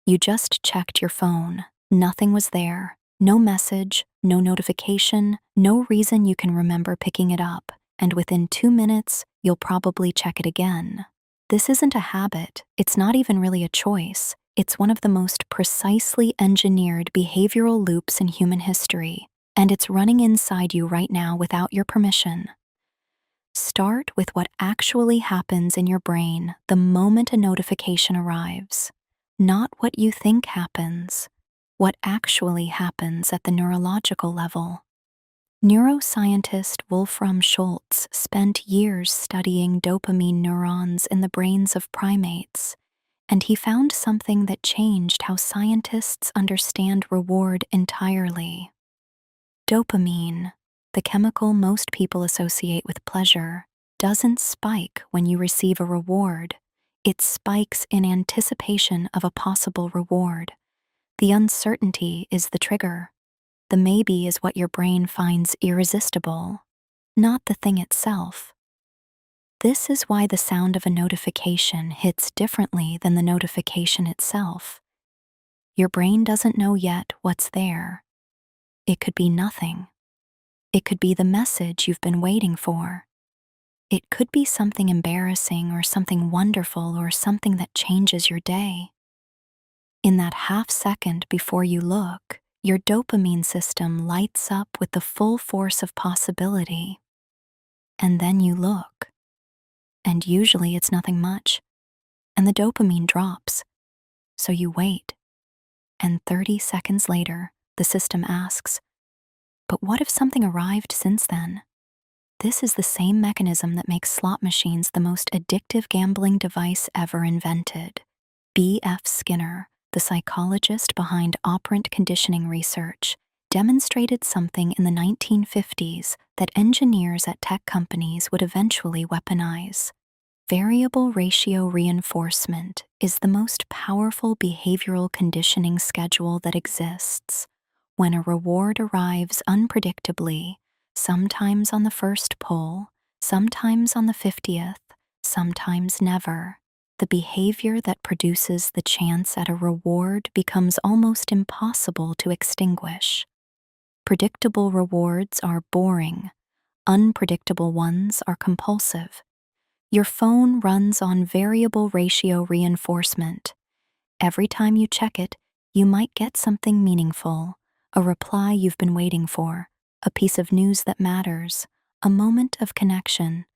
You just checked your phone. Nothing was there. No message, no notification, no reason you can remember picking it up, and within 2 minutes, you'll probably check it again. This isn't a habit, it's not even really a choice. It's one of the most precisely engineered behavioral loops in human history, and it's running inside you right now without your permission. Start with what actually happens in your brain the moment a notification arrives, not what you think happens, what actually happens at the neurological level. Neuroscientist Wolfram Schultz spent years studying dopamine neurons in the brains of primates, and he found something that changed how scientists understand reward entirely. Dopamine, the chemical most people associate with pleasure, doesn't spike when you receive a reward. It spikes in anticipation of a possible reward. The uncertainty is the trigger. The maybe is what your brain finds irresistible, not the thing itself. This is why the sound of a notification hits differently than the notification itself. Your brain doesn't know yet what's there. It could be nothing. It could be the message you've been waiting for. It could be something embarrassing or something wonderful or something that changes your day. In that half second before you look, your dopamine system lights up with the full force of possibility. And then you look. And usually it's nothing much. And the dopamine drops. So you wait. And 30 seconds later, the system asks, "But what if something arrived since then?" This is the same mechanism that makes slot machines the most addictive gambling device ever invented. B.F. Skinner, the psychologist behind operant conditioning research, demonstrated something in the 1950s that engineers at tech companies would eventually weaponize. Variable ratio reinforcement is the most powerful behavioral conditioning schedule that exists. When a reward arrives unpredictably, sometimes on the first pull, sometimes on the 50th, sometimes never, the behavior that produces the chance at a reward becomes almost impossible to extinguish. Predictable rewards are boring. Unpredictable ones are compulsive. Your phone runs on variable ratio reinforcement. Every time you check it, you might get something meaningful, a reply you've been waiting for, a piece of news that matters, a moment of connection.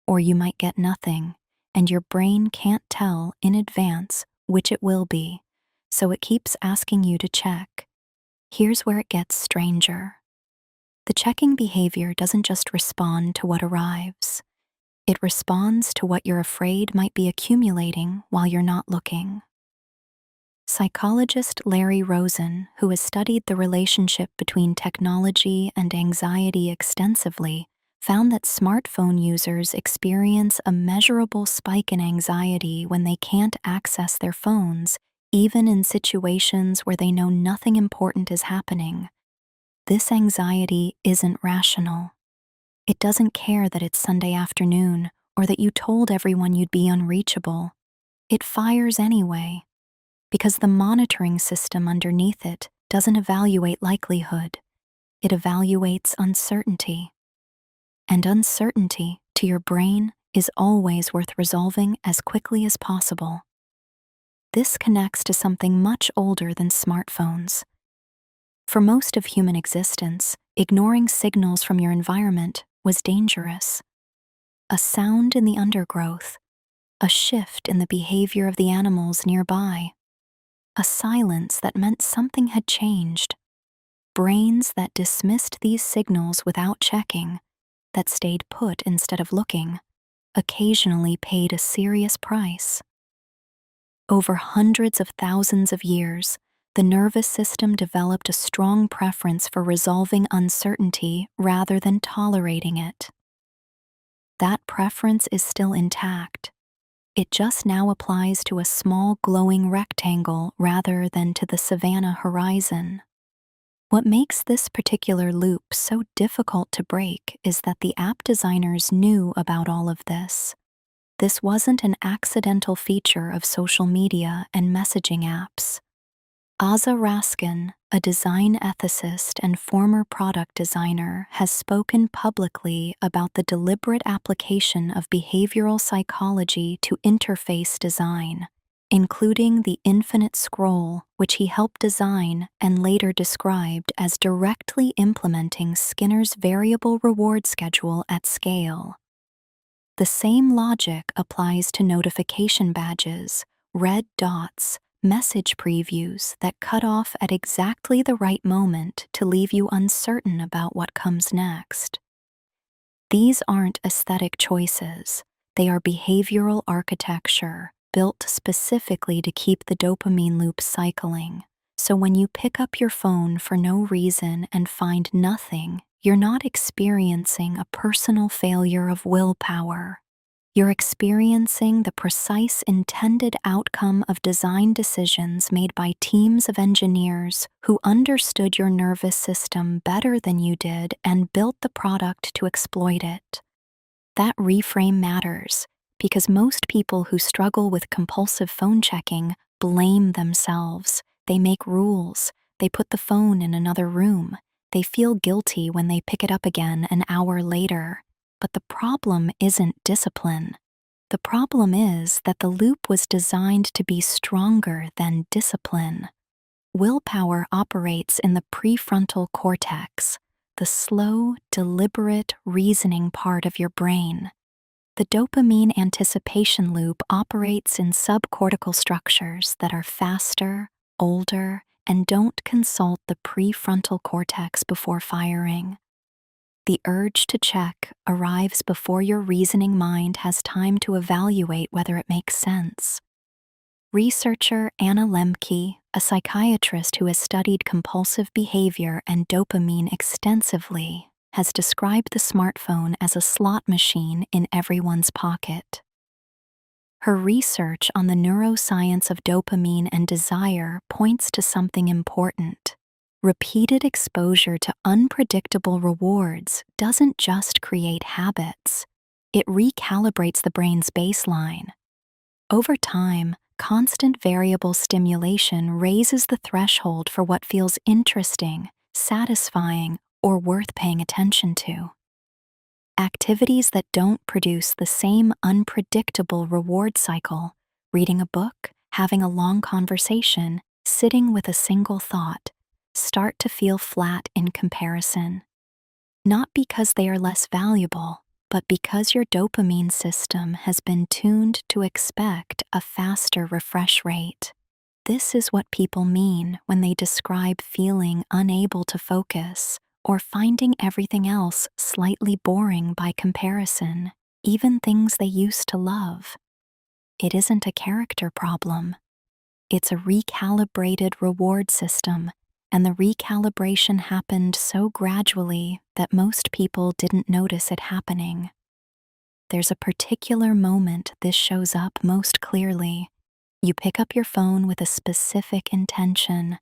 Or you might get nothing, and your brain can't tell in advance which it will be, so it keeps asking you to check. Here's where it gets stranger. The checking behavior doesn't just respond to what arrives. It responds to what you're afraid might be accumulating while you're not looking. Psychologist Larry Rosen, who has studied the relationship between technology and anxiety extensively, found that smartphone users experience a measurable spike in anxiety when they can't access their phones, even in situations where they know nothing important is happening. This anxiety isn't rational. It doesn't care that it's Sunday afternoon or that you told everyone you'd be unreachable. It fires anyway, because the monitoring system underneath it doesn't evaluate likelihood. It evaluates uncertainty. And uncertainty, to your brain, is always worth resolving as quickly as possible. This connects to something much older than smartphones. For most of human existence, ignoring signals from your environment was dangerous. A sound in the undergrowth, a shift in the behavior of the animals nearby, a silence that meant something had changed. Brains that dismissed these signals without checking, that stayed put instead of looking, occasionally paid a serious price. Over hundreds of thousands of years, the nervous system developed a strong preference for resolving uncertainty rather than tolerating it. That preference is still intact. It just now applies to a small glowing rectangle rather than to the savanna horizon. What makes this particular loop so difficult to break is that the app designers knew about all of this. This wasn't an accidental feature of social media and messaging apps. Aza Raskin, a design ethicist and former product designer, has spoken publicly about the deliberate application of behavioral psychology to interface design, including the infinite scroll, which he helped design and later described as directly implementing Skinner's variable reward schedule at scale. The same logic applies to notification badges, red dots, message previews that cut off at exactly the right moment to leave you uncertain about what comes next. These aren't aesthetic choices, they are behavioral architecture built specifically to keep the dopamine loop cycling. So when you pick up your phone for no reason and find nothing, you're not experiencing a personal failure of willpower. You're experiencing the precise intended outcome of design decisions made by teams of engineers who understood your nervous system better than you did and built the product to exploit it. That reframe matters because most people who struggle with compulsive phone checking blame themselves. They make rules. They put the phone in another room. They feel guilty when they pick it up again an hour later. But the problem isn't discipline. The problem is that the loop was designed to be stronger than discipline. Willpower operates in the prefrontal cortex, the slow, deliberate reasoning part of your brain. The dopamine anticipation loop operates in subcortical structures that are faster, older, and don't consult the prefrontal cortex before firing. The urge to check arrives before your reasoning mind has time to evaluate whether it makes sense. Researcher Anna Lemke, a psychiatrist who has studied compulsive behavior and dopamine extensively, has described the smartphone as a slot machine in everyone's pocket. Her research on the neuroscience of dopamine and desire points to something important. Repeated exposure to unpredictable rewards doesn't just create habits, it recalibrates the brain's baseline. Over time, constant variable stimulation raises the threshold for what feels interesting, satisfying, or worth paying attention to. Activities that don't produce the same unpredictable reward cycle, reading a book, having a long conversation, sitting with a single thought, start to feel flat in comparison. Not because they are less valuable, but because your dopamine system has been tuned to expect a faster refresh rate. This is what people mean when they describe feeling unable to focus or finding everything else slightly boring by comparison, even things they used to love. It isn't a character problem. It's a recalibrated reward system, and the recalibration happened so gradually that most people didn't notice it happening. There's a particular moment this shows up most clearly. You pick up your phone with a specific intention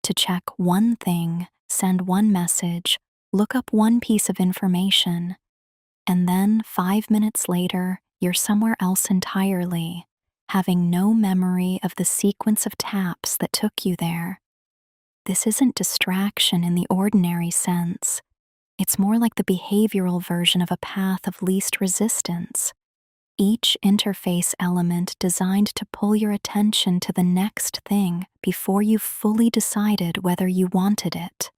to check one thing, send one message, look up one piece of information, and then 5 minutes later, you're somewhere else entirely, having no memory of the sequence of taps that took you there. This isn't distraction in the ordinary sense. It's more like the behavioral version of a path of least resistance. Each interface element designed to pull your attention to the next thing before you've fully decided whether you wanted it.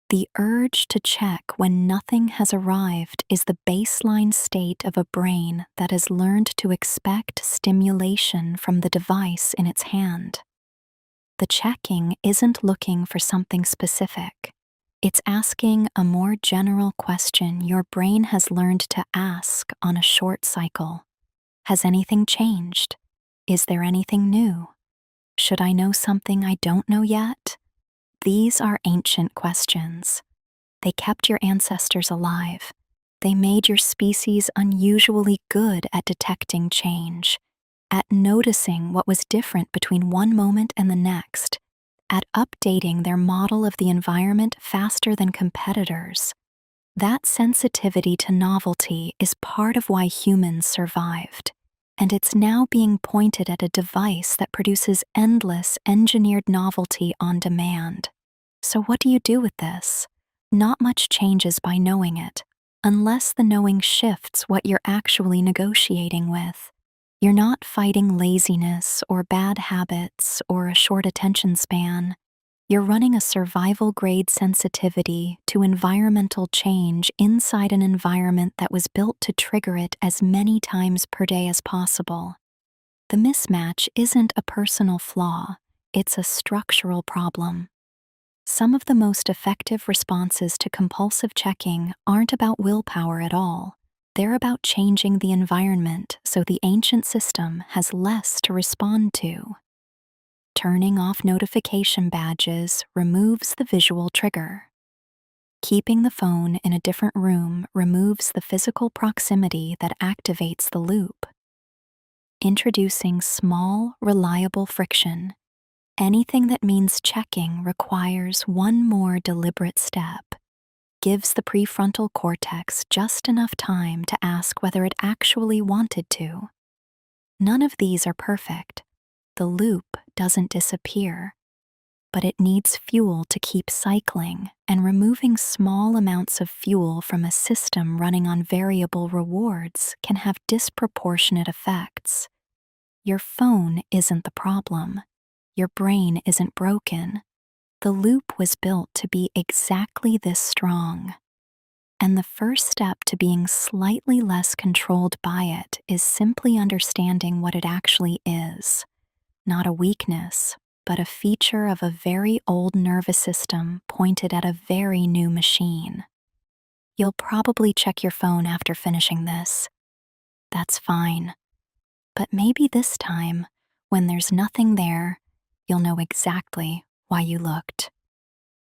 The urge to check when nothing has arrived is the baseline state of a brain that has learned to expect stimulation from the device in its hand. The checking isn't looking for something specific. It's asking a more general question your brain has learned to ask on a short cycle. Has anything changed? Is there anything new? Should I know something I don't know yet? These are ancient questions. They kept your ancestors alive. They made your species unusually good at detecting change, at noticing what was different between one moment and the next, at updating their model of the environment faster than competitors. That sensitivity to novelty is part of why humans survived. and it's now being pointed at a device that produces endless engineered novelty on demand. So what do you do with this? Not much changes by knowing it, unless the knowing shifts what you're actually negotiating with. You're not fighting laziness or bad habits or a short attention span. You're running a survival-grade sensitivity to environmental change inside an environment that was built to trigger it as many times per day as possible. The mismatch isn't a personal flaw, it's a structural problem. Some of the most effective responses to compulsive checking aren't about willpower at all. They're about changing the environment so the ancient system has less to respond to. Turning off notification badges removes the visual trigger. Keeping the phone in a different room removes the physical proximity that activates the loop. Introducing small, reliable friction. Anything that means checking requires one more deliberate step. Gives the prefrontal cortex just enough time to ask whether it actually wanted to. None of these are perfect. The loop doesn't disappear, but it needs fuel to keep cycling, and removing small amounts of fuel from a system running on variable rewards can have disproportionate effects. Your phone isn't the problem. Your brain isn't broken. The loop was built to be exactly this strong. And the first step to being slightly less controlled by it is simply understanding what it actually is. Not a weakness, but a feature of a very old nervous system pointed at a very new machine. You'll probably check your phone after finishing this. That's fine. But maybe this time, when there's nothing there, you'll know exactly why you looked.